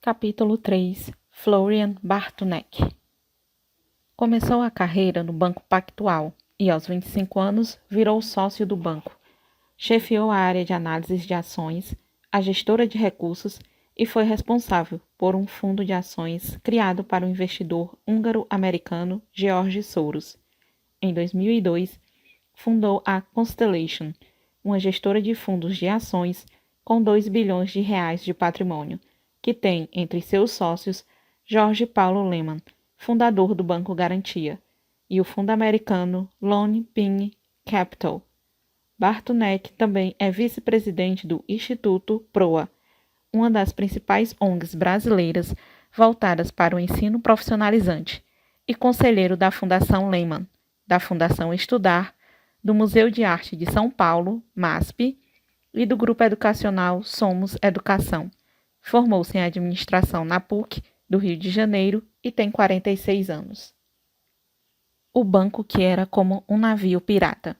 Capítulo 3. Florian Bartunek. Começou a carreira no Banco Pactual e, aos 25 anos, virou sócio do banco. Chefiou a área de análises de ações, a gestora de recursos e foi responsável por um fundo de ações criado para o investidor húngaro-americano George Soros. Em 2002, fundou a Constellation, uma gestora de fundos de ações com 2 bilhões de reais de patrimônio, que tem entre seus sócios Jorge Paulo Lemann, fundador do Banco Garantia, e o fundo americano Lone Pine Capital. Bartunek também é vice-presidente do Instituto PROA, uma das principais ONGs brasileiras voltadas para o ensino profissionalizante, e conselheiro da Fundação Lehman, da Fundação Estudar, do Museu de Arte de São Paulo, MASP, e do Grupo Educacional Somos Educação. Formou-se em administração na PUC, do Rio de Janeiro, e tem 46 anos. O banco que era como um navio pirata.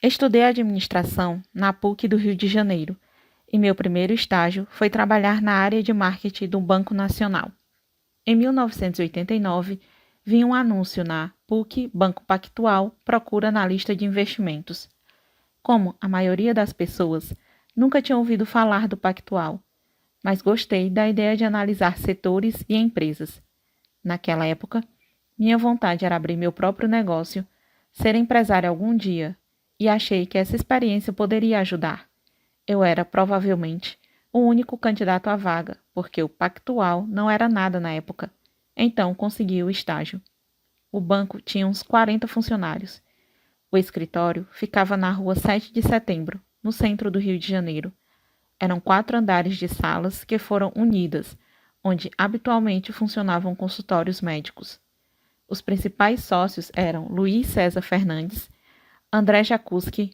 Estudei administração na PUC do Rio de Janeiro, e meu primeiro estágio foi trabalhar na área de marketing do Banco Nacional. Em 1989, vi um anúncio na PUC Banco Pactual procura analista de investimentos. Como a maioria das pessoas, nunca tinha ouvido falar do Pactual, mas gostei da ideia de analisar setores e empresas. Naquela época, minha vontade era abrir meu próprio negócio, ser empresária algum dia, e achei que essa experiência poderia ajudar. Eu era, provavelmente, o único candidato à vaga, porque o Pactual não era nada na época. Então, consegui o estágio. O banco tinha uns 40 funcionários. O escritório ficava na rua 7 de Setembro, no centro do Rio de Janeiro. Eram 4 andares de salas que foram unidas, onde habitualmente funcionavam consultórios médicos. Os principais sócios eram Luiz César Fernandes, André Jacuski,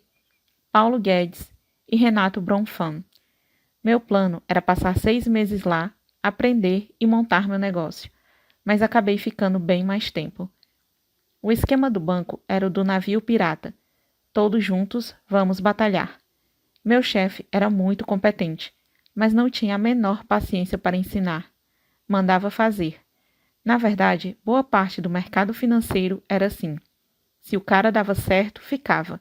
Paulo Guedes e Renato Bronfman. Meu plano era passar 6 meses lá, aprender e montar meu negócio, mas acabei ficando bem mais tempo. O esquema do banco era o do navio pirata. Todos juntos, vamos batalhar. Meu chefe era muito competente, mas não tinha a menor paciência para ensinar. Mandava fazer. Na verdade, boa parte do mercado financeiro era assim. Se o cara dava certo, ficava.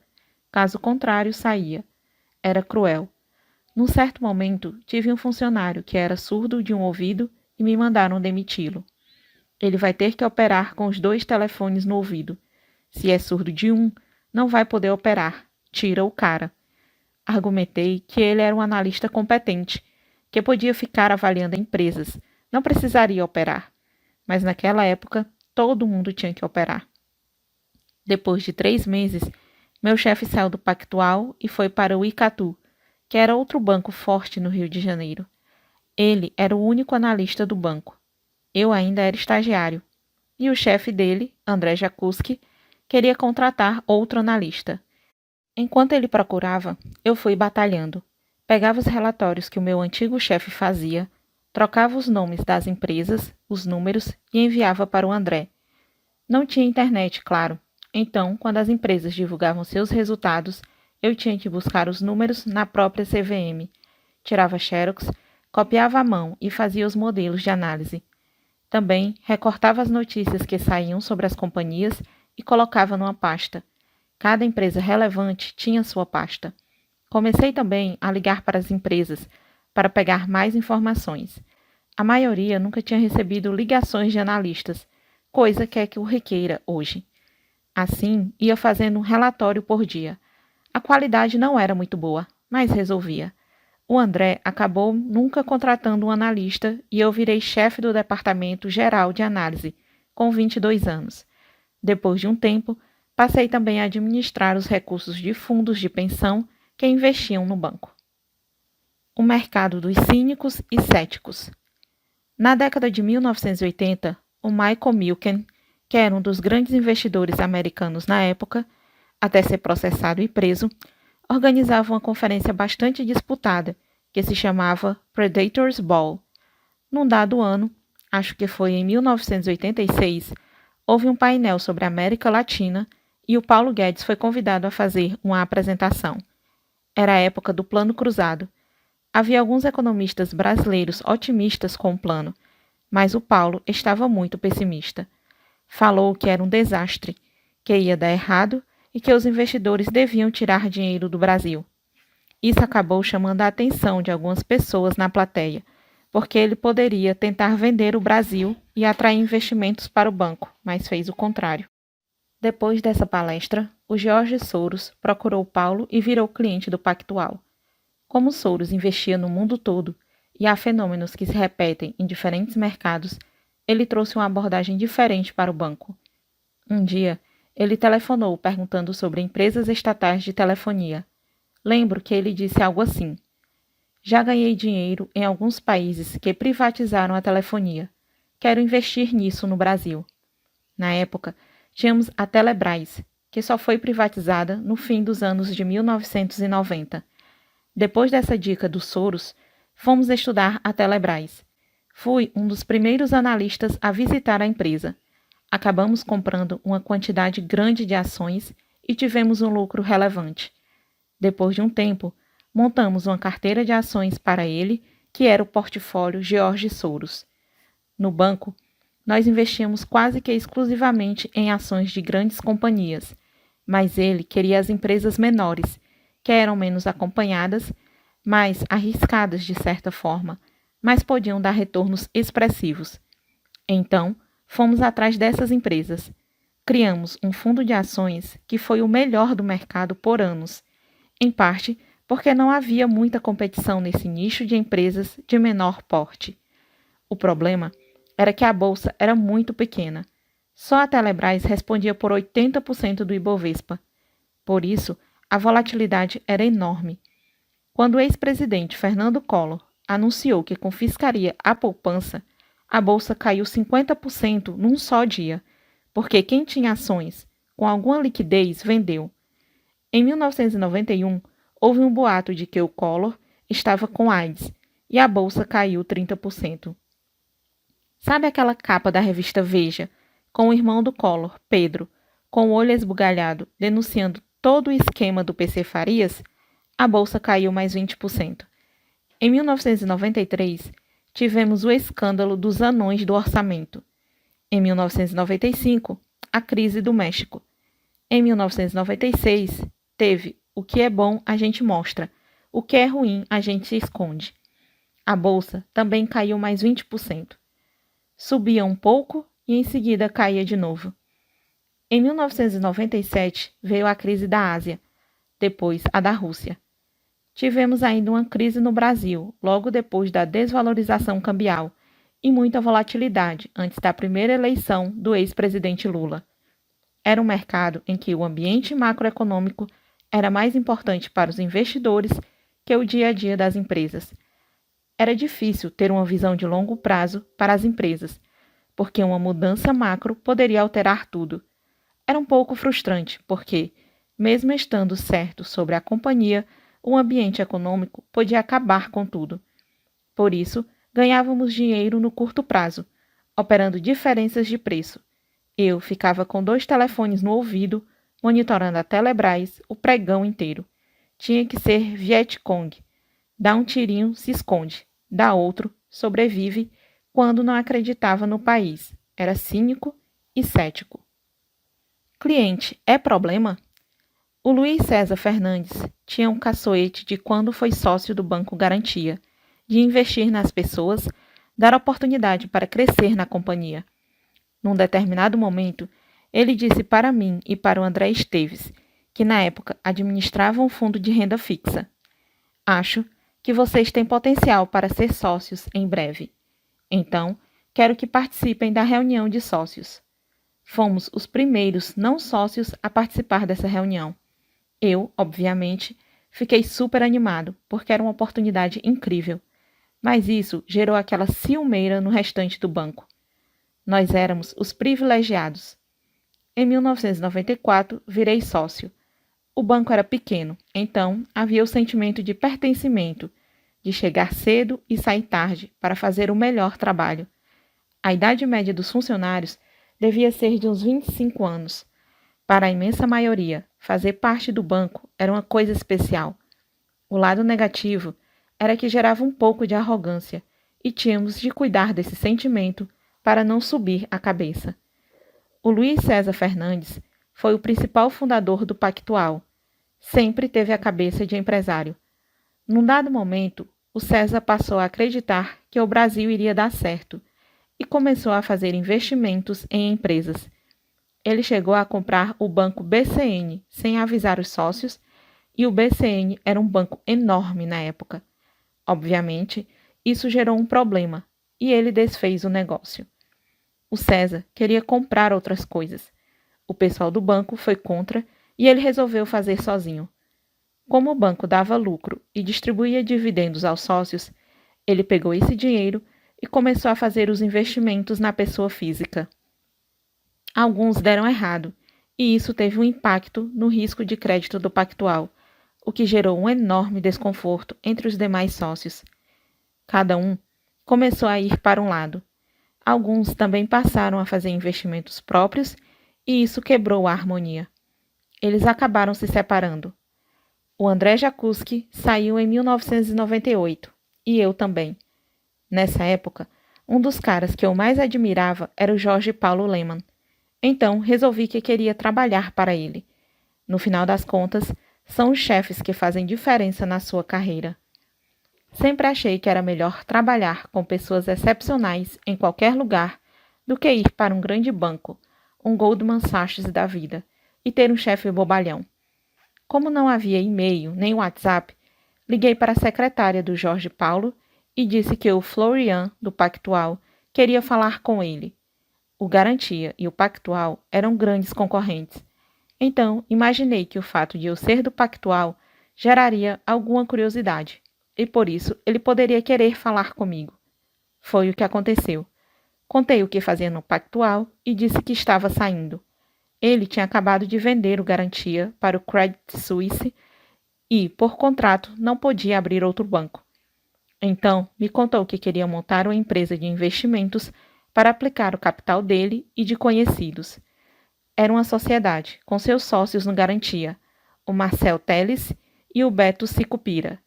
Caso contrário, saía. Era cruel. Num certo momento, tive um funcionário que era surdo de um ouvido e me mandaram demiti-lo. Ele vai ter que operar com os 2 telefones no ouvido. Se é surdo de um, não vai poder operar. Tira o cara. Argumentei que ele era um analista competente, que podia ficar avaliando empresas, não precisaria operar. Mas naquela época, todo mundo tinha que operar. Depois de 3 meses, meu chefe saiu do Pactual e foi para o Icatu, que era outro banco forte no Rio de Janeiro. Ele era o único analista do banco. Eu ainda era estagiário. E o chefe dele, André Jacuski, queria contratar outro analista. Enquanto ele procurava, eu fui batalhando. Pegava os relatórios que o meu antigo chefe fazia, trocava os nomes das empresas, os números e enviava para o André. Não tinha internet, claro. Então, quando as empresas divulgavam seus resultados, eu tinha que buscar os números na própria CVM. Tirava xerox, copiava à mão e fazia os modelos de análise. Também recortava as notícias que saíam sobre as companhias e colocava numa pasta. Cada empresa relevante tinha sua pasta. Comecei também a ligar para as empresas para pegar mais informações. A maioria nunca tinha recebido ligações de analistas, coisa que é corriqueira hoje. Assim, ia fazendo um relatório por dia. A qualidade não era muito boa, mas resolvia. O André acabou nunca contratando um analista e eu virei chefe do Departamento Geral de Análise, com 22 anos. Depois de um tempo, passei também a administrar os recursos de fundos de pensão que investiam no banco. O mercado dos cínicos e céticos. Na década de 1980, o Michael Milken, que era um dos grandes investidores americanos na época, até ser processado e preso, organizava uma conferência bastante disputada, que se chamava Predators Ball. Num dado ano, acho que foi em 1986, houve um painel sobre a América Latina e o Paulo Guedes foi convidado a fazer uma apresentação. Era a época do Plano Cruzado. Havia alguns economistas brasileiros otimistas com o plano, mas o Paulo estava muito pessimista. Falou que era um desastre, que ia dar errado e que os investidores deviam tirar dinheiro do Brasil. Isso acabou chamando a atenção de algumas pessoas na plateia, porque ele poderia tentar vender o Brasil e atrair investimentos para o banco, mas fez o contrário. Depois dessa palestra, o George Soros procurou Paulo e virou cliente do Pactual. Como Soros investia no mundo todo e há fenômenos que se repetem em diferentes mercados, ele trouxe uma abordagem diferente para o banco. Um dia, ele telefonou perguntando sobre empresas estatais de telefonia. Lembro que ele disse algo assim: já ganhei dinheiro em alguns países que privatizaram a telefonia. Quero investir nisso no Brasil. Na época, tínhamos a Telebrás, que só foi privatizada no fim dos anos de 1990. Depois dessa dica do Soros, fomos estudar a Telebrás. Fui um dos primeiros analistas a visitar a empresa. Acabamos comprando uma quantidade grande de ações e tivemos um lucro relevante. Depois de um tempo, montamos uma carteira de ações para ele, que era o portfólio George Soros. No banco, nós investíamos quase que exclusivamente em ações de grandes companhias, mas ele queria as empresas menores, que eram menos acompanhadas, mais arriscadas de certa forma, mas podiam dar retornos expressivos. Então, fomos atrás dessas empresas. Criamos um fundo de ações que foi o melhor do mercado por anos, em parte porque não havia muita competição nesse nicho de empresas de menor porte. O problema era que a bolsa era muito pequena. Só a Telebrás respondia por 80% do Ibovespa. Por isso, a volatilidade era enorme. Quando o ex-presidente Fernando Collor anunciou que confiscaria a poupança, a bolsa caiu 50% num só dia, porque quem tinha ações com alguma liquidez vendeu. Em 1991, houve um boato de que o Collor estava com AIDS e a bolsa caiu 30%. Sabe aquela capa da revista Veja, com o irmão do Collor, Pedro, com o olho esbugalhado, denunciando todo o esquema do PC Farias? A bolsa caiu mais 20%. Em 1993, tivemos o escândalo dos anões do orçamento. Em 1995, a crise do México. Em 1996, teve o que é bom a gente mostra, o que é ruim a gente esconde. A bolsa também caiu mais 20%. Subia um pouco e em seguida caía de novo. Em 1997 veio a crise da Ásia, depois a da Rússia. Tivemos ainda uma crise no Brasil, logo depois da desvalorização cambial, e muita volatilidade antes da primeira eleição do ex-presidente Lula. Era um mercado em que o ambiente macroeconômico era mais importante para os investidores que o dia a dia das empresas. Era difícil ter uma visão de longo prazo para as empresas, porque uma mudança macro poderia alterar tudo. Era um pouco frustrante, porque, mesmo estando certo sobre a companhia, o ambiente econômico podia acabar com tudo. Por isso, ganhávamos dinheiro no curto prazo, operando diferenças de preço. Eu ficava com 2 telefones no ouvido, monitorando a Telebrás o pregão inteiro. Tinha que ser Vietcong. Dá um tirinho, se esconde. Dá outro, sobrevive, quando não acreditava no país. Era cínico e cético. Cliente é problema? O Luiz César Fernandes tinha um caçoete de quando foi sócio do Banco Garantia, de investir nas pessoas, dar oportunidade para crescer na companhia. Num determinado momento, ele disse para mim e para o André Esteves, que na época administrava um fundo de renda fixa: acho que vocês têm potencial para ser sócios em breve. Então, quero que participem da reunião de sócios. Fomos os primeiros não sócios a participar dessa reunião. Eu, obviamente, fiquei super animado, porque era uma oportunidade incrível. Mas isso gerou aquela ciumeira no restante do banco. Nós éramos os privilegiados. Em 1994, virei sócio. O banco era pequeno, então havia o sentimento de pertencimento, de chegar cedo e sair tarde para fazer o melhor trabalho. A idade média dos funcionários devia ser de uns 25 anos. Para a imensa maioria, fazer parte do banco era uma coisa especial. O lado negativo era que gerava um pouco de arrogância e tínhamos de cuidar desse sentimento para não subir a cabeça. O Luiz César Fernandes foi o principal fundador do Pactual. Sempre teve a cabeça de empresário. Num dado momento, o César passou a acreditar que o Brasil iria dar certo e começou a fazer investimentos em empresas. Ele chegou a comprar o banco BCN sem avisar os sócios, e o BCN era um banco enorme na época. Obviamente, isso gerou um problema e ele desfez o negócio. O César queria comprar outras coisas. O pessoal do banco foi contra e ele resolveu fazer sozinho. Como o banco dava lucro e distribuía dividendos aos sócios, ele pegou esse dinheiro e começou a fazer os investimentos na pessoa física. Alguns deram errado, e isso teve um impacto no risco de crédito do Pactual, o que gerou um enorme desconforto entre os demais sócios. Cada um começou a ir para um lado. Alguns também passaram a fazer investimentos próprios, e isso quebrou a harmonia. Eles acabaram se separando. O André Jacuzzi saiu em 1998, e eu também. Nessa época, um dos caras que eu mais admirava era o Jorge Paulo Lemann. Então, resolvi que queria trabalhar para ele. No final das contas, são os chefes que fazem diferença na sua carreira. Sempre achei que era melhor trabalhar com pessoas excepcionais em qualquer lugar do que ir para um grande banco, um Goldman Sachs da vida, e ter um chefe bobalhão. Como não havia e-mail nem WhatsApp, liguei para a secretária do Jorge Paulo e disse que o Florian, do Pactual, queria falar com ele. O Garantia e o Pactual eram grandes concorrentes. Então, imaginei que o fato de eu ser do Pactual geraria alguma curiosidade, e por isso ele poderia querer falar comigo. Foi o que aconteceu. Contei o que fazia no Pactual e disse que estava saindo. Ele tinha acabado de vender o Garantia para o Credit Suisse e, por contrato, não podia abrir outro banco. Então, me contou que queria montar uma empresa de investimentos para aplicar o capital dele e de conhecidos. Era uma sociedade, com seus sócios no Garantia, o Marcel Teles e o Beto Sicupira.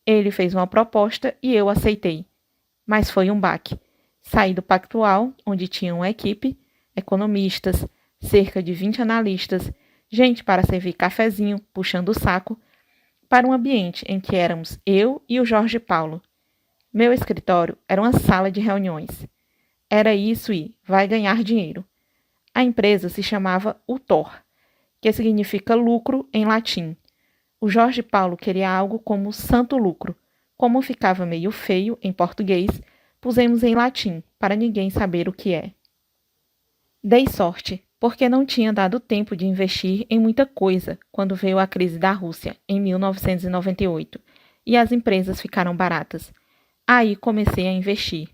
Ele fez uma proposta e eu aceitei. Mas foi um baque. Saí do Pactual, onde tinha uma equipe, economistas, cerca de 20 analistas, gente para servir cafezinho, puxando o saco, para um ambiente em que éramos eu e o Jorge Paulo. Meu escritório era uma sala de reuniões. Era isso e vai ganhar dinheiro. A empresa se chamava UTOR, que significa lucro em latim. O Jorge Paulo queria algo como santo lucro. Como ficava meio feio em português, pusemos em latim, para ninguém saber o que é. Dei sorte, porque não tinha dado tempo de investir em muita coisa quando veio a crise da Rússia, em 1998, e as empresas ficaram baratas. Aí comecei a investir.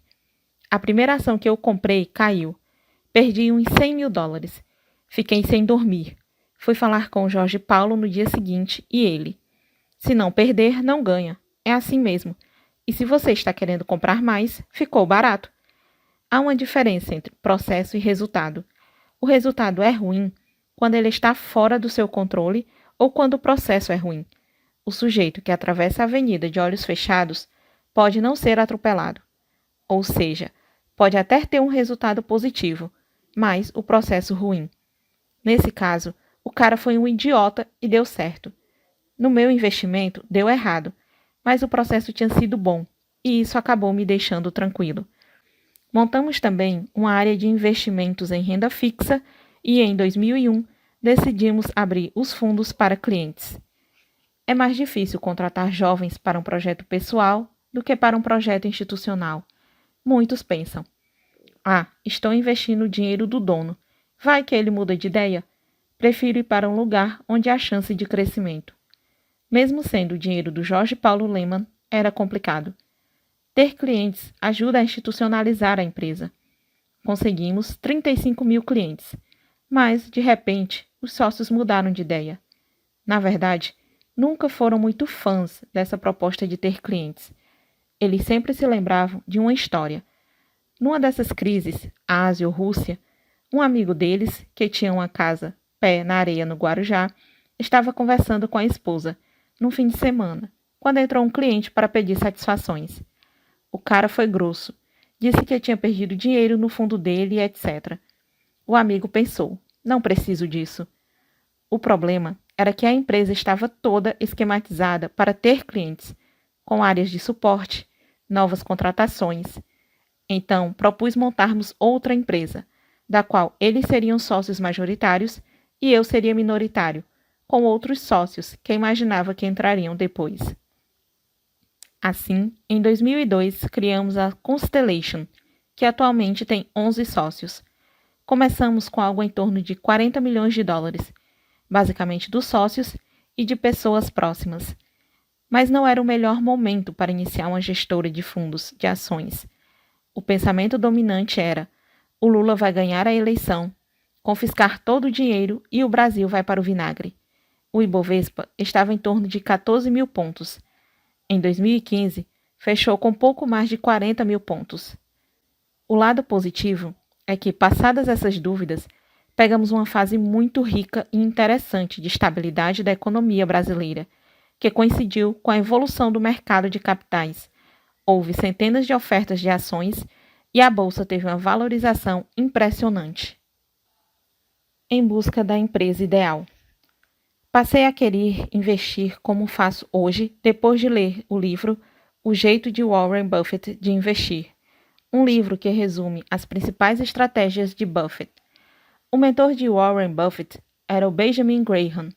A primeira ação que eu comprei caiu. Perdi uns $100.000. Fiquei sem dormir. Fui falar com o Jorge Paulo no dia seguinte e ele: se não perder, não ganha. É assim mesmo. E se você está querendo comprar mais, ficou barato. Há uma diferença entre processo e resultado. O resultado é ruim quando ele está fora do seu controle ou quando o processo é ruim. O sujeito que atravessa a avenida de olhos fechados pode não ser atropelado. Ou seja, pode até ter um resultado positivo, mas o processo ruim. Nesse caso, o cara foi um idiota e deu certo. No meu investimento, deu errado, mas o processo tinha sido bom, e isso acabou me deixando tranquilo. Montamos também uma área de investimentos em renda fixa e, em 2001, decidimos abrir os fundos para clientes. É mais difícil contratar jovens para um projeto pessoal do que para um projeto institucional. Muitos pensam: estou investindo o dinheiro do dono. Vai que ele muda de ideia? Prefiro ir para um lugar onde há chance de crescimento. Mesmo sendo o dinheiro do Jorge Paulo Lemann, era complicado. Ter clientes ajuda a institucionalizar a empresa. Conseguimos 35 mil clientes, mas, de repente, os sócios mudaram de ideia. Na verdade, nunca foram muito fãs dessa proposta de ter clientes. Eles sempre se lembravam de uma história. Numa dessas crises, Ásia ou Rússia, um amigo deles, que tinha uma casa pé na areia no Guarujá, estava conversando com a esposa, num fim de semana, quando entrou um cliente para pedir satisfações. O cara foi grosso, disse que tinha perdido dinheiro no fundo dele e etc. O amigo pensou: não preciso disso. O problema era que a empresa estava toda esquematizada para ter clientes, com áreas de suporte, novas contratações. Então, propus montarmos outra empresa, da qual eles seriam sócios majoritários e eu seria minoritário, com outros sócios que imaginava que entrariam depois. Assim, em 2002, criamos a Constellation, que atualmente tem 11 sócios. Começamos com algo em torno de 40 milhões de dólares, basicamente dos sócios e de pessoas próximas. Mas não era o melhor momento para iniciar uma gestora de fundos de ações. O pensamento dominante era: o Lula vai ganhar a eleição, confiscar todo o dinheiro e o Brasil vai para o vinagre. O Ibovespa estava em torno de 14 mil pontos. Em 2015, fechou com pouco mais de 40 mil pontos. O lado positivo é que, passadas essas dúvidas, pegamos uma fase muito rica e interessante de estabilidade da economia brasileira, que coincidiu com a evolução do mercado de capitais. Houve centenas de ofertas de ações e a bolsa teve uma valorização impressionante. Em busca da empresa ideal. Passei a querer investir como faço hoje, depois de ler o livro O Jeito de Warren Buffett de Investir, um livro que resume as principais estratégias de Buffett. O mentor de Warren Buffett era o Benjamin Graham.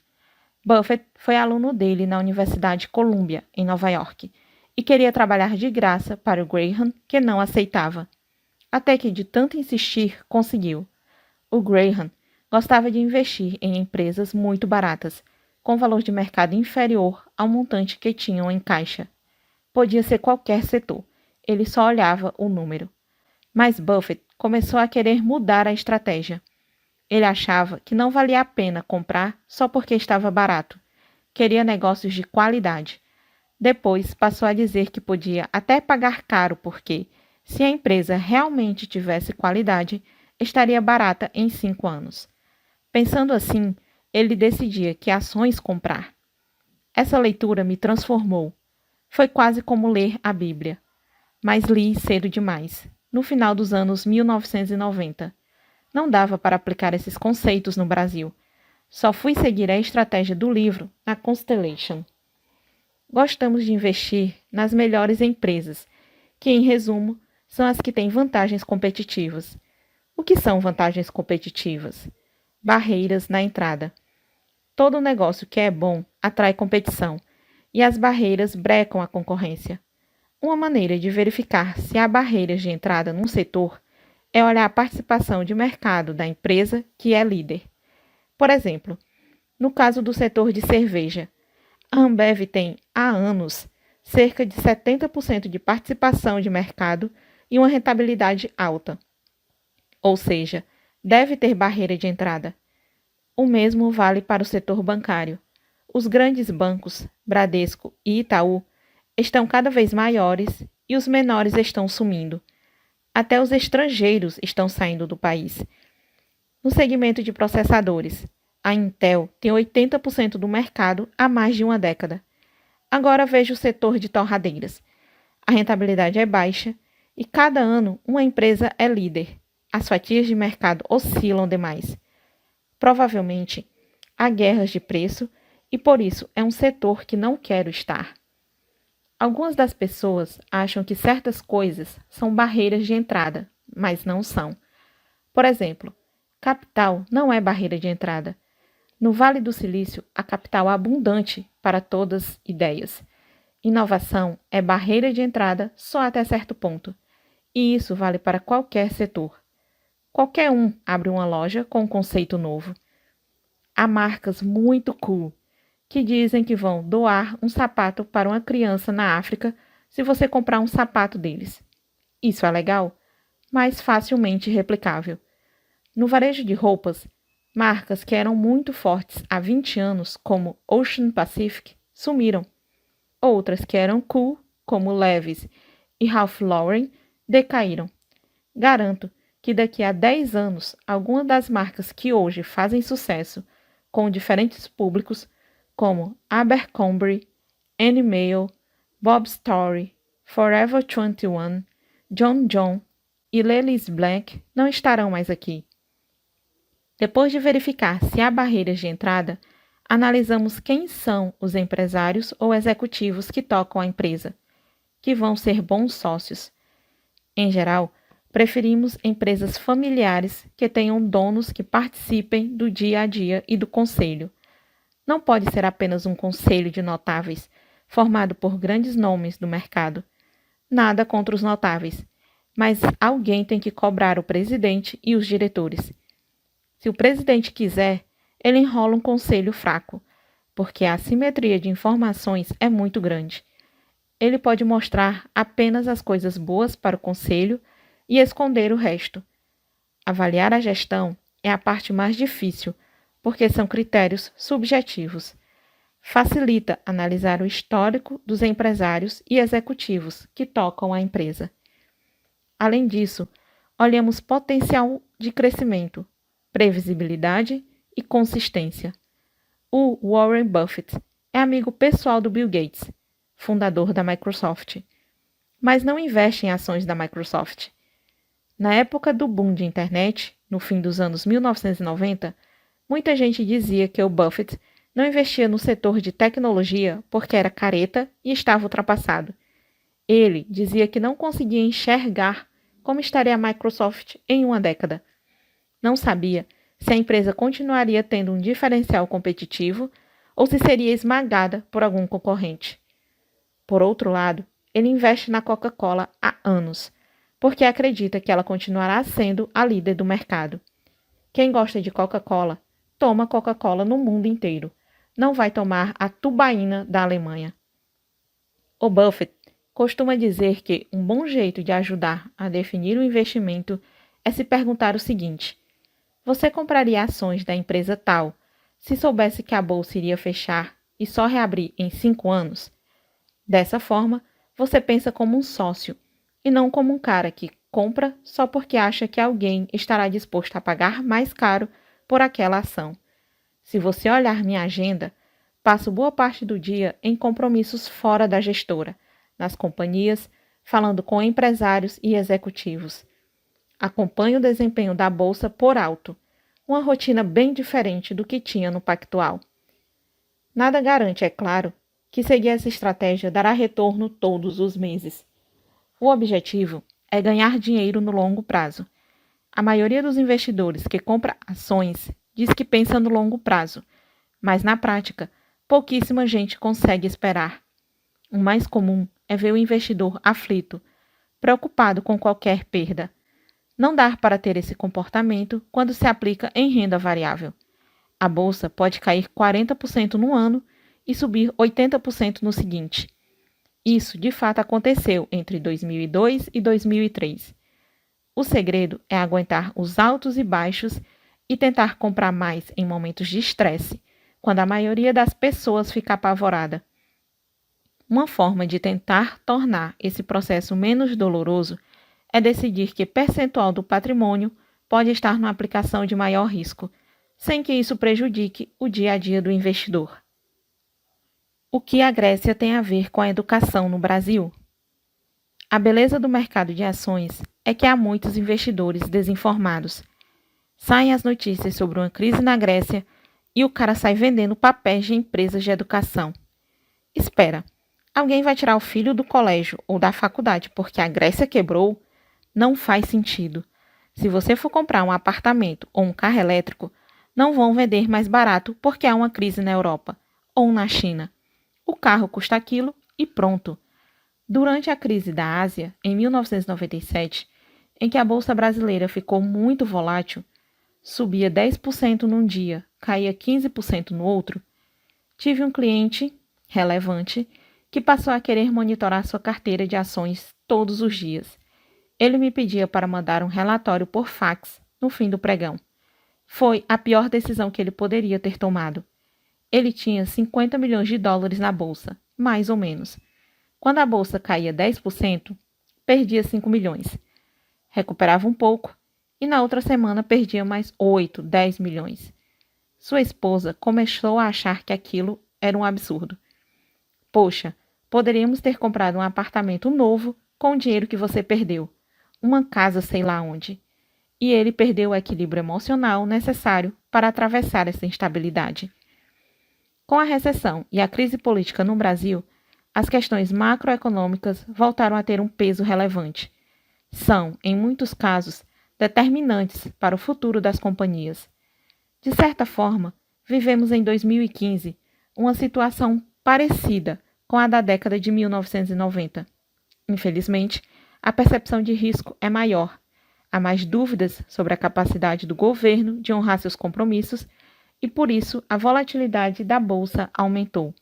Buffett foi aluno dele na Universidade Columbia, em Nova York, e queria trabalhar de graça para o Graham, que não aceitava. Até que, de tanto insistir, conseguiu. O Graham gostava de investir em empresas muito baratas, com valor de mercado inferior ao montante que tinham em caixa. Podia ser qualquer setor, ele só olhava o número. Mas Buffett começou a querer mudar a estratégia. Ele achava que não valia a pena comprar só porque estava barato. Queria negócios de qualidade. Depois passou a dizer que podia até pagar caro porque, se a empresa realmente tivesse qualidade, estaria barata em 5 anos. Pensando assim, ele decidia que ações comprar. Essa leitura me transformou. Foi quase como ler a Bíblia. Mas li cedo demais, no final dos anos 1990. Não dava para aplicar esses conceitos no Brasil. Só fui seguir a estratégia do livro na Constellation. Gostamos de investir nas melhores empresas, que, em resumo, são as que têm vantagens competitivas. O que são vantagens competitivas? Barreiras na entrada. Todo negócio que é bom atrai competição, e as barreiras brecam a concorrência. Uma maneira de verificar se há barreiras de entrada num setor é olhar a participação de mercado da empresa que é líder. Por exemplo, no caso do setor de cerveja, a Ambev tem, há anos, cerca de 70% de participação de mercado e uma rentabilidade alta. Ou seja, deve ter barreira de entrada. O mesmo vale para o setor bancário. Os grandes bancos, Bradesco e Itaú, estão cada vez maiores e os menores estão sumindo. Até os estrangeiros estão saindo do país. No segmento de processadores, a Intel tem 80% do mercado há mais de uma década. Agora veja o setor de torradeiras. A rentabilidade é baixa e cada ano uma empresa é líder. As fatias de mercado oscilam demais. Provavelmente, há guerras de preço e por isso é um setor que não quero estar. Algumas das pessoas acham que certas coisas são barreiras de entrada, mas não são. Por exemplo, capital não é barreira de entrada. No Vale do Silício, há capital abundante para todas as ideias. Inovação é barreira de entrada só até certo ponto. E isso vale para qualquer setor. Qualquer um abre uma loja com um conceito novo. Há marcas muito cool que dizem que vão doar um sapato para uma criança na África se você comprar um sapato deles. Isso é legal, mas facilmente replicável. No varejo de roupas, marcas que eram muito fortes há 20 anos, como Ocean Pacific, sumiram. Outras que eram cool, como Levi's e Ralph Lauren, decaíram. Garanto que daqui a 10 anos, algumas das marcas que hoje fazem sucesso com diferentes públicos, como Abercrombie Animail, Bob Story, Forever 21, John John e Lelis Black não estarão mais aqui. Depois de verificar se há barreiras de entrada, analisamos quem são os empresários ou executivos que tocam a empresa, que vão ser bons sócios. Em geral, preferimos empresas familiares que tenham donos que participem do dia a dia e do conselho. Não pode ser apenas um conselho de notáveis, formado por grandes nomes do mercado. Nada contra os notáveis, mas alguém tem que cobrar o presidente e os diretores. Se o presidente quiser, ele enrola um conselho fraco, porque a assimetria de informações é muito grande. Ele pode mostrar apenas as coisas boas para o conselho e esconder o resto. Avaliar a gestão é a parte mais difícil, porque são critérios subjetivos. Facilita analisar o histórico dos empresários e executivos que tocam a empresa. Além disso, olhamos potencial de crescimento, previsibilidade e consistência. O Warren Buffett é amigo pessoal do Bill Gates, fundador da Microsoft, mas não investe em ações da Microsoft. Na época do boom de internet, no fim dos anos 1990, muita gente dizia que o Buffett não investia no setor de tecnologia porque era careta e estava ultrapassado. Ele dizia que não conseguia enxergar como estaria a Microsoft em uma década. Não sabia se a empresa continuaria tendo um diferencial competitivo ou se seria esmagada por algum concorrente. Por outro lado, ele investe na Coca-Cola há anos, porque acredita que ela continuará sendo a líder do mercado. Quem gosta de Coca-Cola, toma Coca-Cola no mundo inteiro. Não vai tomar a tubaína da Alemanha. O Buffett costuma dizer que um bom jeito de ajudar a definir o investimento é se perguntar o seguinte: você compraria ações da empresa tal se soubesse que a bolsa iria fechar e só reabrir em 5 anos? Dessa forma, você pensa como um sócio e não como um cara que compra só porque acha que alguém estará disposto a pagar mais caro por aquela ação. Se você olhar minha agenda, passo boa parte do dia em compromissos fora da gestora, nas companhias, falando com empresários e executivos. Acompanho o desempenho da bolsa por alto, uma rotina bem diferente do que tinha no Pactual. Nada garante, é claro, que seguir essa estratégia dará retorno todos os meses. O objetivo é ganhar dinheiro no longo prazo. A maioria dos investidores que compra ações diz que pensa no longo prazo, mas na prática, pouquíssima gente consegue esperar. O mais comum é ver o investidor aflito, preocupado com qualquer perda. Não dá para ter esse comportamento quando se aplica em renda variável. A bolsa pode cair 40% no ano e subir 80% no seguinte. Isso, de fato, aconteceu entre 2002 e 2003. O segredo é aguentar os altos e baixos e tentar comprar mais em momentos de estresse, quando a maioria das pessoas fica apavorada. Uma forma de tentar tornar esse processo menos doloroso é decidir que percentual do patrimônio pode estar numa aplicação de maior risco, sem que isso prejudique o dia a dia do investidor. O que a Grécia tem a ver com a educação no Brasil? A beleza do mercado de ações é que há muitos investidores desinformados. Saem as notícias sobre uma crise na Grécia e o cara sai vendendo papéis de empresas de educação. Espera, alguém vai tirar o filho do colégio ou da faculdade porque a Grécia quebrou? Não faz sentido. Se você for comprar um apartamento ou um carro elétrico, não vão vender mais barato porque há uma crise na Europa ou na China. O carro custa aquilo e pronto. Durante a crise da Ásia, em 1997, em que a bolsa brasileira ficou muito volátil, subia 10% num dia, caía 15% no outro, tive um cliente relevante que passou a querer monitorar sua carteira de ações todos os dias. Ele me pedia para mandar um relatório por fax no fim do pregão. Foi a pior decisão que ele poderia ter tomado. Ele tinha 50 milhões de dólares na bolsa, mais ou menos. Quando a bolsa caía 10%, perdia 5 milhões. Recuperava um pouco e na outra semana perdia mais 8, 10 milhões. Sua esposa começou a achar que aquilo era um absurdo. Poxa, poderíamos ter comprado um apartamento novo com o dinheiro que você perdeu, uma casa sei lá onde. E ele perdeu o equilíbrio emocional necessário para atravessar essa instabilidade. Com a recessão e a crise política no Brasil, as questões macroeconômicas voltaram a ter um peso relevante. São, em muitos casos, determinantes para o futuro das companhias. De certa forma, vivemos em 2015 uma situação parecida com a da década de 1990. Infelizmente, a percepção de risco é maior. Há mais dúvidas sobre a capacidade do governo de honrar seus compromissos e, por isso, a volatilidade da bolsa aumentou.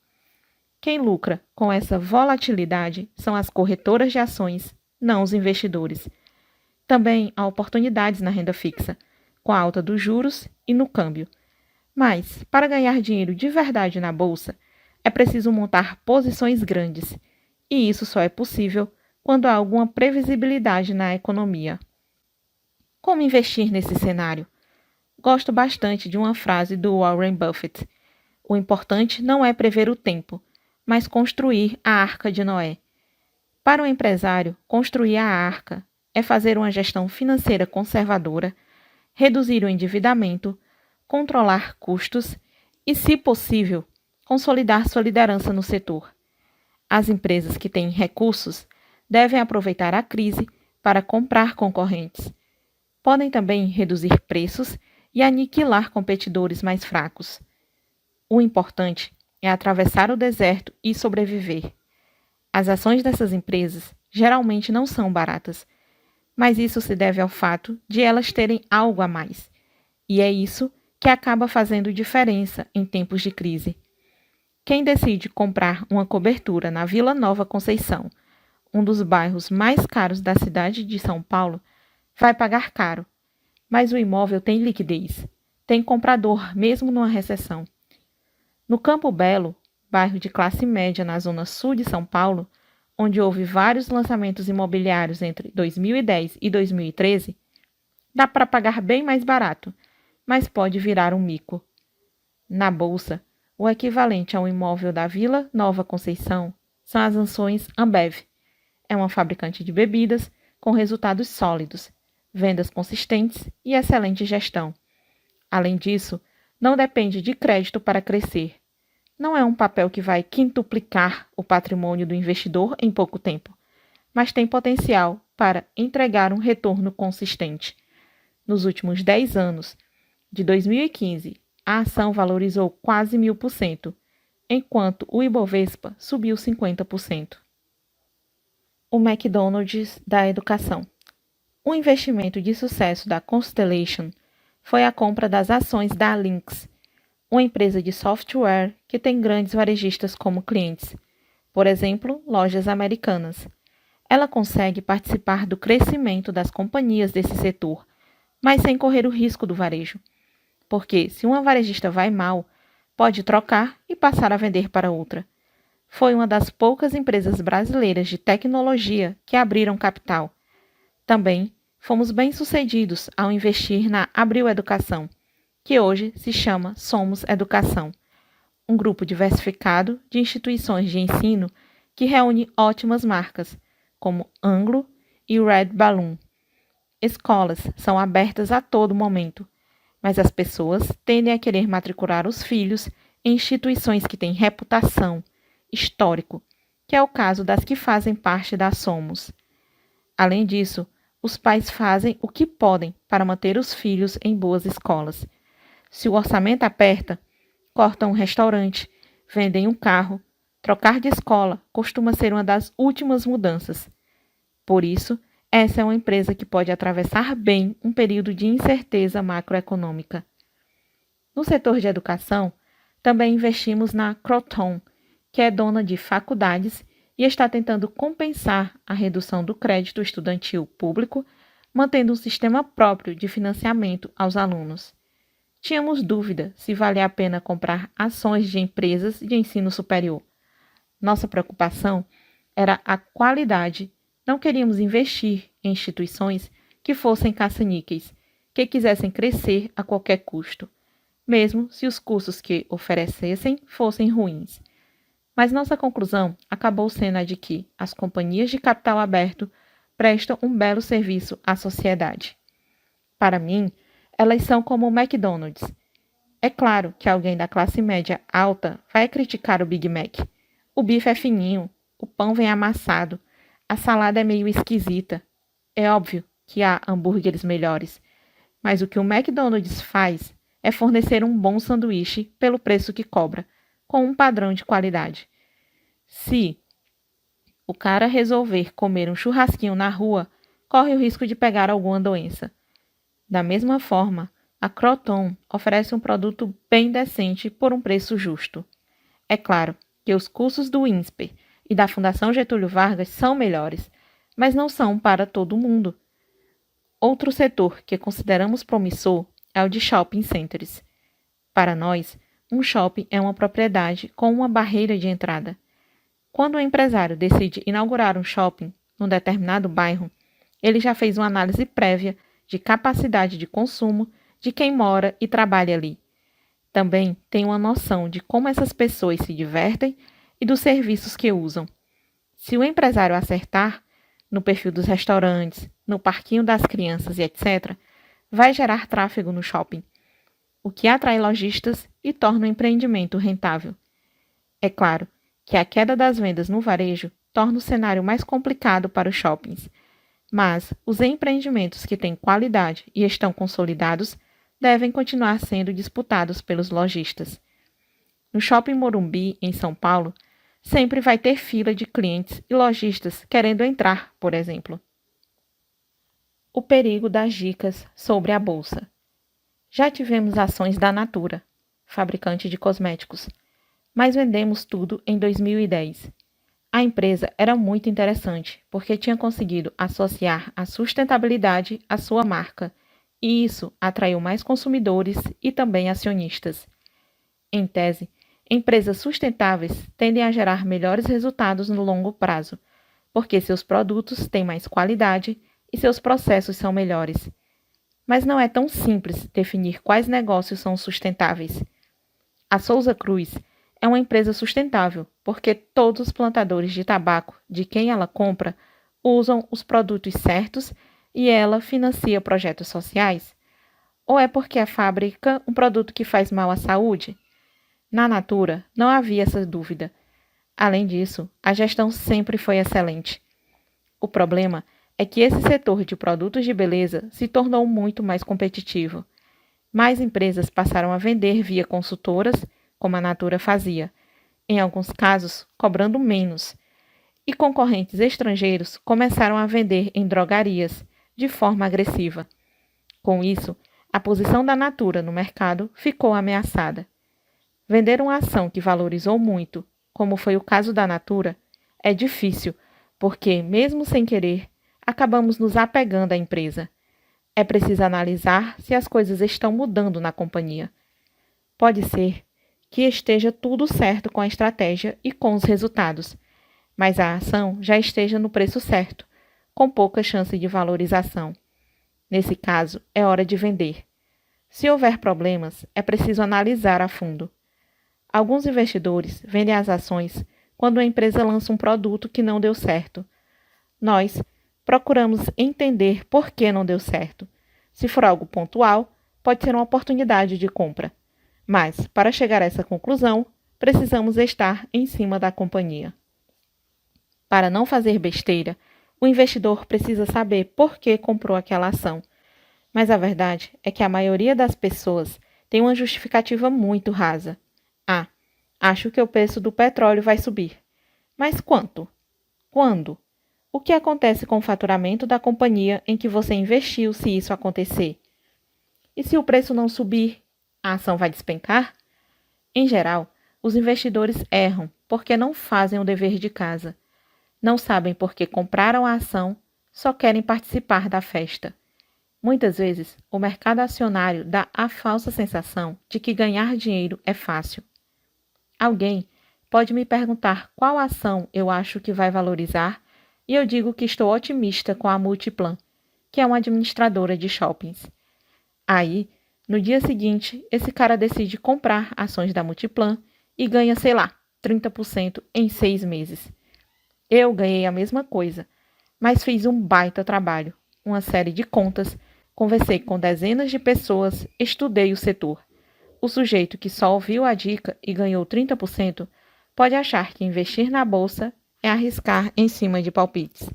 Quem lucra com essa volatilidade são as corretoras de ações, não os investidores. Também há oportunidades na renda fixa, com a alta dos juros e no câmbio. Mas, para ganhar dinheiro de verdade na bolsa, é preciso montar posições grandes, e isso só é possível quando há alguma previsibilidade na economia. Como investir nesse cenário? Gosto bastante de uma frase do Warren Buffett. O importante não é prever o tempo, mas construir a Arca de Noé. Para o empresário, construir a arca é fazer uma gestão financeira conservadora, reduzir o endividamento, controlar custos e, se possível, consolidar sua liderança no setor. As empresas que têm recursos devem aproveitar a crise para comprar concorrentes. Podem também reduzir preços e aniquilar competidores mais fracos. O importante é atravessar o deserto e sobreviver. As ações dessas empresas geralmente não são baratas, mas isso se deve ao fato de elas terem algo a mais. E é isso que acaba fazendo diferença em tempos de crise. Quem decide comprar uma cobertura na Vila Nova Conceição, um dos bairros mais caros da cidade de São Paulo, vai pagar caro, mas o imóvel tem liquidez, tem comprador mesmo numa recessão. No Campo Belo, bairro de classe média na zona sul de São Paulo, onde houve vários lançamentos imobiliários entre 2010 e 2013, dá para pagar bem mais barato, mas pode virar um mico. Na bolsa, o equivalente a um imóvel da Vila Nova Conceição são as ações Ambev. É uma fabricante de bebidas com resultados sólidos, vendas consistentes e excelente gestão. Além disso, não depende de crédito para crescer. Não é um papel que vai quintuplicar o patrimônio do investidor em pouco tempo, mas tem potencial para entregar um retorno consistente. Nos últimos 10 anos, de 2015, a ação valorizou quase 1000%, enquanto o Ibovespa subiu 50%. O McDonald's da educação. Um investimento de sucesso da Constellation foi a compra das ações da Lynx, uma empresa de software que tem grandes varejistas como clientes, por exemplo, lojas americanas. Ela consegue participar do crescimento das companhias desse setor, mas sem correr o risco do varejo. Porque, se uma varejista vai mal, pode trocar e passar a vender para outra. Foi uma das poucas empresas brasileiras de tecnologia que abriram capital. Também fomos bem-sucedidos ao investir na Abril Educação, que hoje se chama Somos Educação, um grupo diversificado de instituições de ensino que reúne ótimas marcas, como Anglo e Red Balloon. Escolas são abertas a todo momento, mas as pessoas tendem a querer matricular os filhos em instituições que têm reputação, histórico, que é o caso das que fazem parte da Somos. Além disso, os pais fazem o que podem para manter os filhos em boas escolas. Se o orçamento aperta, cortam um restaurante, vendem um carro. Trocar de escola costuma ser uma das últimas mudanças. Por isso, essa é uma empresa que pode atravessar bem um período de incerteza macroeconômica. No setor de educação, também investimos na Croton, que é dona de faculdades e está tentando compensar a redução do crédito estudantil público, mantendo um sistema próprio de financiamento aos alunos. Tínhamos dúvida se valia a pena comprar ações de empresas de ensino superior. Nossa preocupação era a qualidade. Não queríamos investir em instituições que fossem caça-níqueis, que quisessem crescer a qualquer custo, mesmo se os cursos que oferecessem fossem ruins. Mas nossa conclusão acabou sendo a de que as companhias de capital aberto prestam um belo serviço à sociedade. Para mim, elas são como o McDonald's. É claro que alguém da classe média alta vai criticar o Big Mac. O bife é fininho, o pão vem amassado, a salada é meio esquisita. É óbvio que há hambúrgueres melhores, mas o que o McDonald's faz é fornecer um bom sanduíche pelo preço que cobra, com um padrão de qualidade. Se o cara resolver comer um churrasquinho na rua, corre o risco de pegar alguma doença. Da mesma forma, a Croton oferece um produto bem decente por um preço justo. É claro que os cursos do INSPER e da Fundação Getúlio Vargas são melhores, mas não são para todo mundo. Outro setor que consideramos promissor é o de shopping centers. Para nós, um shopping é uma propriedade com uma barreira de entrada. Quando o empresário decide inaugurar um shopping num determinado bairro, ele já fez uma análise prévia de capacidade de consumo de quem mora e trabalha ali. Também tem uma noção de como essas pessoas se divertem e dos serviços que usam. Se o empresário acertar no perfil dos restaurantes, no parquinho das crianças e etc., vai gerar tráfego no shopping, o que atrai lojistas e torna o empreendimento rentável. É claro que a queda das vendas no varejo torna o cenário mais complicado para os shoppings, mas os empreendimentos que têm qualidade e estão consolidados devem continuar sendo disputados pelos lojistas. No Shopping Morumbi, em São Paulo, sempre vai ter fila de clientes e lojistas querendo entrar, por exemplo. O perigo das dicas sobre a bolsa. Já tivemos ações da Natura, fabricante de cosméticos, mas vendemos tudo em 2010. A empresa era muito interessante porque tinha conseguido associar a sustentabilidade à sua marca, e isso atraiu mais consumidores e também acionistas. Em tese, empresas sustentáveis tendem a gerar melhores resultados no longo prazo, porque seus produtos têm mais qualidade e seus processos são melhores. Mas não é tão simples definir quais negócios são sustentáveis. A Souza Cruz é uma empresa sustentável porque todos os plantadores de tabaco de quem ela compra usam os produtos certos e ela financia projetos sociais? Ou é porque fabrica um produto que faz mal à saúde? Na Natura, não havia essa dúvida. Além disso, a gestão sempre foi excelente. O problema é que esse setor de produtos de beleza se tornou muito mais competitivo. Mais empresas passaram a vender via consultoras, como a Natura fazia, em alguns casos cobrando menos, e concorrentes estrangeiros começaram a vender em drogarias, de forma agressiva. Com isso, a posição da Natura no mercado ficou ameaçada. Vender uma ação que valorizou muito, como foi o caso da Natura, é difícil, porque, mesmo sem querer, acabamos nos apegando à empresa. É preciso analisar se as coisas estão mudando na companhia. Pode ser que esteja tudo certo com a estratégia e com os resultados, mas a ação já esteja no preço certo, com pouca chance de valorização. Nesse caso, é hora de vender. Se houver problemas, é preciso analisar a fundo. Alguns investidores vendem as ações quando a empresa lança um produto que não deu certo. Nós procuramos entender por que não deu certo. Se for algo pontual, pode ser uma oportunidade de compra. Mas, para chegar a essa conclusão, precisamos estar em cima da companhia. Para não fazer besteira, o investidor precisa saber por que comprou aquela ação. Mas a verdade é que a maioria das pessoas tem uma justificativa muito rasa. Ah, acho que o preço do petróleo vai subir. Mas quanto? Quando? O que acontece com o faturamento da companhia em que você investiu se isso acontecer? E se o preço não subir, a ação vai despencar? Em geral, os investidores erram porque não fazem o dever de casa. Não sabem por que compraram a ação, só querem participar da festa. Muitas vezes, o mercado acionário dá a falsa sensação de que ganhar dinheiro é fácil. Alguém pode me perguntar qual ação eu acho que vai valorizar e eu digo que estou otimista com a Multiplan, que é uma administradora de shoppings. Aí, no dia seguinte, esse cara decide comprar ações da Multiplan e ganha, sei lá, 30% em 6 meses. Eu ganhei a mesma coisa, mas fiz um baita trabalho, uma série de contas, conversei com dezenas de pessoas, estudei o setor. O sujeito que só ouviu a dica e ganhou 30% pode achar que investir na bolsa é arriscar em cima de palpites.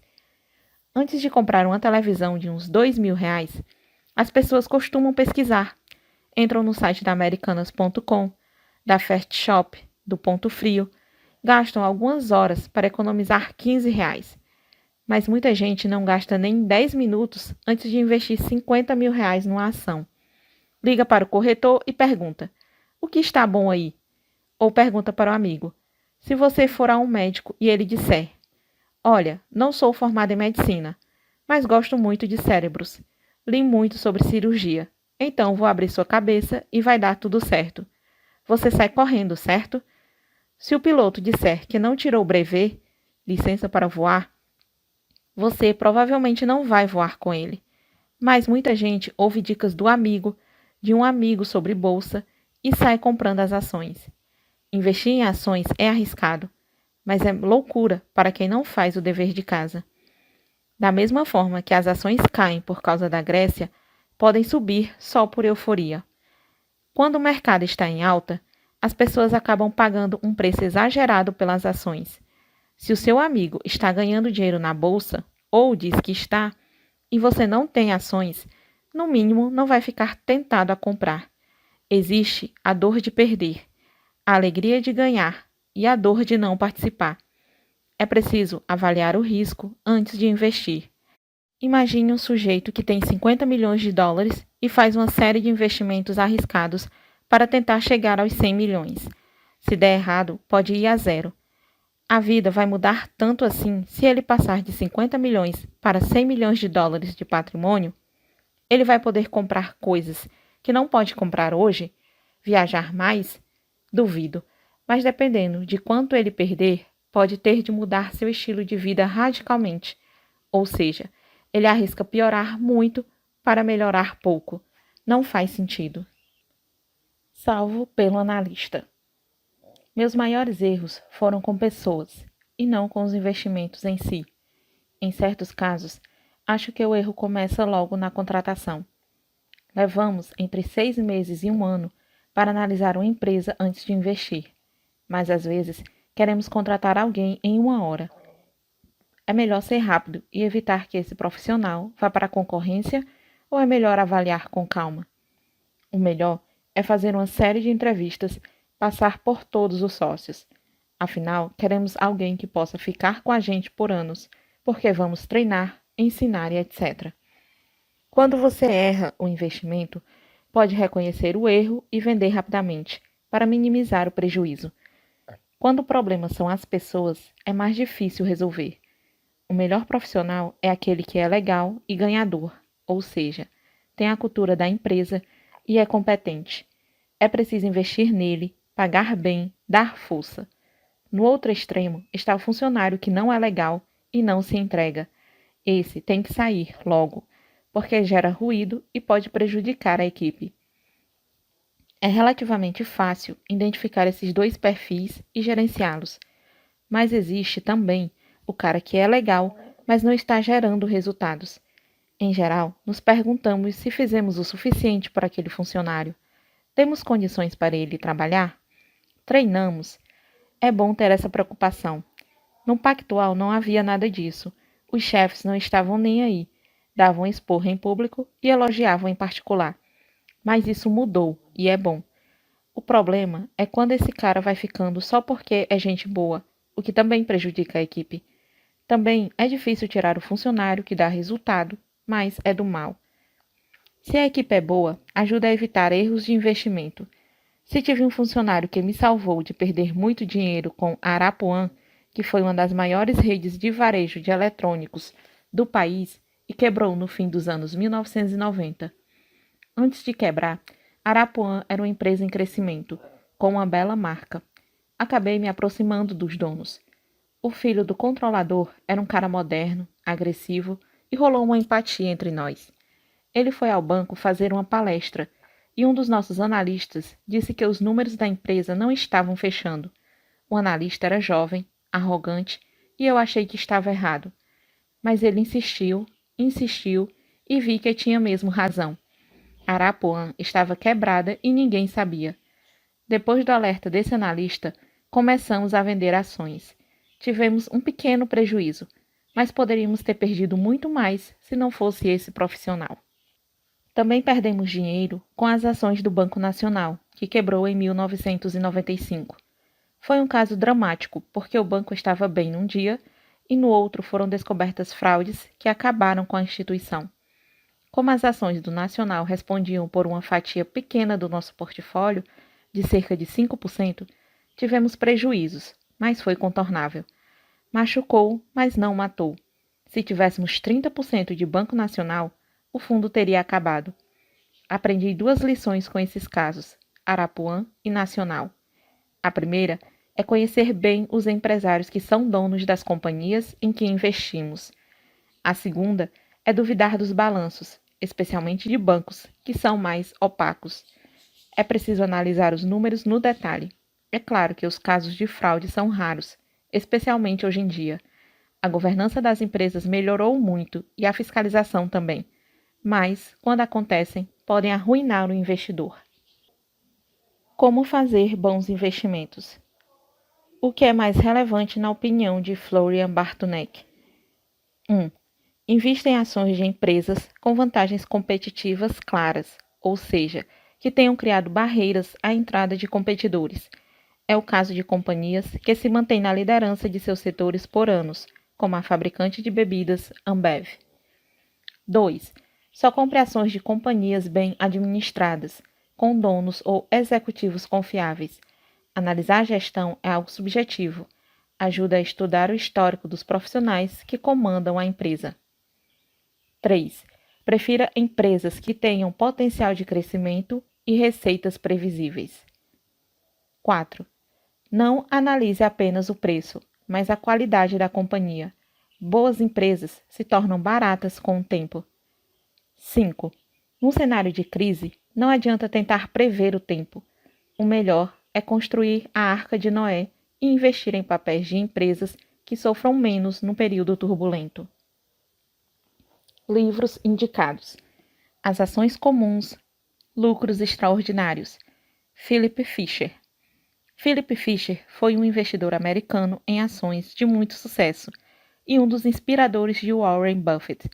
Antes de comprar uma televisão de uns R$ 2.000, as pessoas costumam pesquisar. Entram no site da Americanas.com, da Fast Shop, do Ponto Frio, gastam algumas horas para economizar R$ 15. Mas muita gente não gasta nem 10 minutos antes de investir R$ 50.000 numa ação. Liga para o corretor e pergunta: o que está bom aí? Ou pergunta para o amigo: se você for a um médico e ele disser: olha, não sou formado em medicina, mas gosto muito de cérebros. Li muito sobre cirurgia. Então vou abrir sua cabeça e vai dar tudo certo. Você sai correndo, certo? Se o piloto disser que não tirou o brevet, licença para voar, você provavelmente não vai voar com ele. Mas muita gente ouve dicas do amigo, de um amigo sobre bolsa e sai comprando as ações. Investir em ações é arriscado, mas é loucura para quem não faz o dever de casa. Da mesma forma que as ações caem por causa da Grécia, podem subir só por euforia. Quando o mercado está em alta, as pessoas acabam pagando um preço exagerado pelas ações. Se o seu amigo está ganhando dinheiro na bolsa, ou diz que está, e você não tem ações, no mínimo não vai ficar tentado a comprar. Existe a dor de perder, a alegria de ganhar e a dor de não participar. É preciso avaliar o risco antes de investir. Imagine um sujeito que tem US$ 50 milhões e faz uma série de investimentos arriscados para tentar chegar aos 100 milhões. Se der errado, pode ir a zero. A vida vai mudar tanto assim se ele passar de 50 milhões para 100 milhões de dólares de patrimônio? Ele vai poder comprar coisas que não pode comprar hoje? Viajar mais? Duvido. Mas dependendo de quanto ele perder, pode ter de mudar seu estilo de vida radicalmente. Ou seja, ele arrisca piorar muito para melhorar pouco. Não faz sentido. Salvo pelo analista. Meus maiores erros foram com pessoas e não com os investimentos em si. Em certos casos, acho que o erro começa logo na contratação. Levamos entre 6 meses e 1 ano para analisar uma empresa antes de investir, mas às vezes queremos contratar alguém em 1 hora. É melhor ser rápido e evitar que esse profissional vá para a concorrência ou é melhor avaliar com calma? O melhor é fazer uma série de entrevistas, passar por todos os sócios. Afinal, queremos alguém que possa ficar com a gente por anos, porque vamos treinar, ensinar e etc. Quando você erra o investimento, pode reconhecer o erro e vender rapidamente, para minimizar o prejuízo. Quando o problema são as pessoas, é mais difícil resolver. O melhor profissional é aquele que é legal e ganhador, ou seja, tem a cultura da empresa e é competente. É preciso investir nele, pagar bem, dar força. No outro extremo está o funcionário que não é legal e não se entrega. Esse tem que sair logo, porque gera ruído e pode prejudicar a equipe. É relativamente fácil identificar esses dois perfis e gerenciá-los, mas existe também o cara que é legal, mas não está gerando resultados. Em geral, nos perguntamos se fizemos o suficiente para aquele funcionário. Temos condições para ele trabalhar? Treinamos? É bom ter essa preocupação. No Pactual não havia nada disso. Os chefes não estavam nem aí. Davam esporro em público e elogiavam em particular. Mas isso mudou e é bom. O problema é quando esse cara vai ficando só porque é gente boa, o que também prejudica a equipe. Também é difícil tirar o funcionário que dá resultado, mas é do mal. Se a equipe é boa, ajuda a evitar erros de investimento. Se tive um funcionário que me salvou de perder muito dinheiro com a Arapuã, que foi uma das maiores redes de varejo de eletrônicos do país e quebrou no fim dos anos 1990. Antes de quebrar, Arapuã era uma empresa em crescimento, com uma bela marca. Acabei me aproximando dos donos. O filho do controlador era um cara moderno, agressivo e rolou uma empatia entre nós. Ele foi ao banco fazer uma palestra e um dos nossos analistas disse que os números da empresa não estavam fechando. O analista era jovem, arrogante, e eu achei que estava errado. Mas ele insistiu, insistiu, e vi que tinha mesmo razão. Arapuã estava quebrada e ninguém sabia. Depois do alerta desse analista, começamos a vender ações. Tivemos um pequeno prejuízo, mas poderíamos ter perdido muito mais se não fosse esse profissional. Também perdemos dinheiro com as ações do Banco Nacional, que quebrou em 1995. Foi um caso dramático, porque o banco estava bem num dia e no outro foram descobertas fraudes que acabaram com a instituição. Como as ações do Nacional respondiam por uma fatia pequena do nosso portfólio, de cerca de 5%, tivemos prejuízos, mas foi contornável. Machucou, mas não matou. Se tivéssemos 30% de Banco Nacional, o fundo teria acabado. Aprendi duas lições com esses casos, Arapuã e Nacional. A primeira é conhecer bem os empresários que são donos das companhias em que investimos. A segunda é duvidar dos balanços, especialmente de bancos, que são mais opacos. É preciso analisar os números no detalhe. É claro que os casos de fraude são raros, especialmente hoje em dia. A governança das empresas melhorou muito e a fiscalização também. Mas, quando acontecem, podem arruinar o investidor. Como fazer bons investimentos? O que é mais relevante na opinião de Florian Bartunek? 1. Invista em ações de empresas com vantagens competitivas claras, ou seja, que tenham criado barreiras à entrada de competidores. É o caso de companhias que se mantêm na liderança de seus setores por anos, como a fabricante de bebidas Ambev. 2. Só compre ações de companhias bem administradas, com donos ou executivos confiáveis. Analisar a gestão é algo subjetivo. Ajuda a estudar o histórico dos profissionais que comandam a empresa. 3. Prefira empresas que tenham potencial de crescimento e receitas previsíveis. 4. Não analise apenas o preço, mas a qualidade da companhia. Boas empresas se tornam baratas com o tempo. 5. Num cenário de crise, não adianta tentar prever o tempo. O melhor é construir a Arca de Noé e investir em papéis de empresas que sofram menos no período turbulento. Livros indicados: As Ações Comuns, Lucros Extraordinários, Philip Fisher. Philip Fisher foi um investidor americano em ações de muito sucesso e um dos inspiradores de Warren Buffett.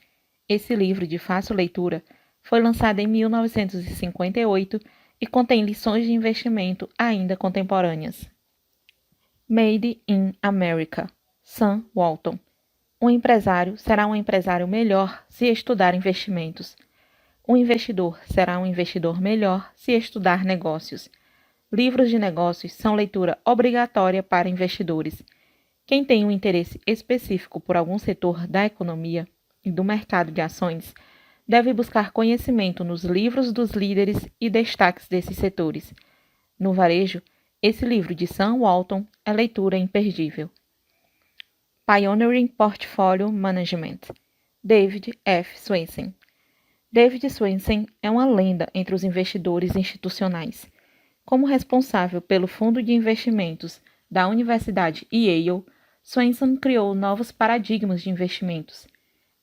Esse livro, de fácil leitura, foi lançado em 1958 e contém lições de investimento ainda contemporâneas. Made in America, Sam Walton. Um empresário será um empresário melhor se estudar investimentos. Um investidor será um investidor melhor se estudar negócios. Livros de negócios são leitura obrigatória para investidores. Quem tem um interesse específico por algum setor da economia e do mercado de ações deve buscar conhecimento nos livros dos líderes e destaques desses setores. No varejo, esse livro de Sam Walton é leitura imperdível. Pioneering Portfolio Management, David F. Swensen. David Swensen é uma lenda entre os investidores institucionais. Como responsável pelo fundo de investimentos da Universidade Yale, Swensen criou novos paradigmas de investimentos,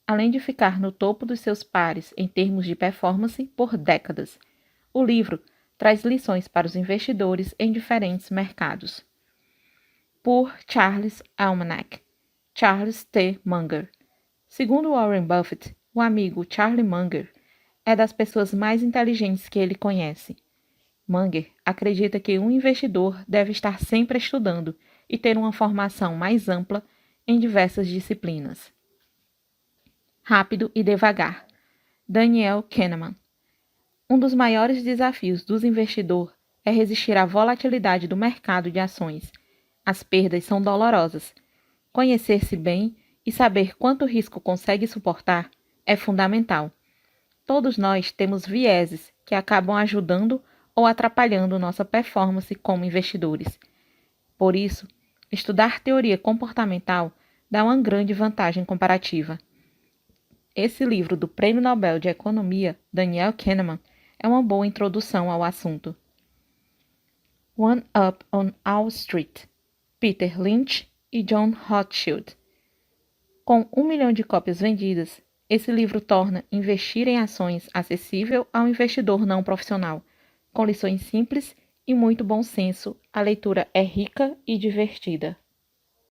além de ficar no topo dos seus pares em termos de performance por décadas. O livro traz lições para os investidores em diferentes mercados. Por Charles Almanac, Charles T. Munger. Segundo Warren Buffett, o amigo Charlie Munger é das pessoas mais inteligentes que ele conhece. Munger acredita que um investidor deve estar sempre estudando e ter uma formação mais ampla em diversas disciplinas. Rápido e devagar. Daniel Kahneman. Um dos maiores desafios do investidor é resistir à volatilidade do mercado de ações. As perdas são dolorosas. Conhecer-se bem e saber quanto risco consegue suportar é fundamental. Todos nós temos vieses que acabam ajudando ou atrapalhando nossa performance como investidores. Por isso, estudar teoria comportamental dá uma grande vantagem comparativa. Esse livro do Prêmio Nobel de Economia, Daniel Kahneman, é uma boa introdução ao assunto. One Up on Wall Street, Peter Lynch e John Rothschild. Com 1 milhão de cópias vendidas, esse livro torna investir em ações acessível ao investidor não profissional. Com lições simples e muito bom senso, a leitura é rica e divertida.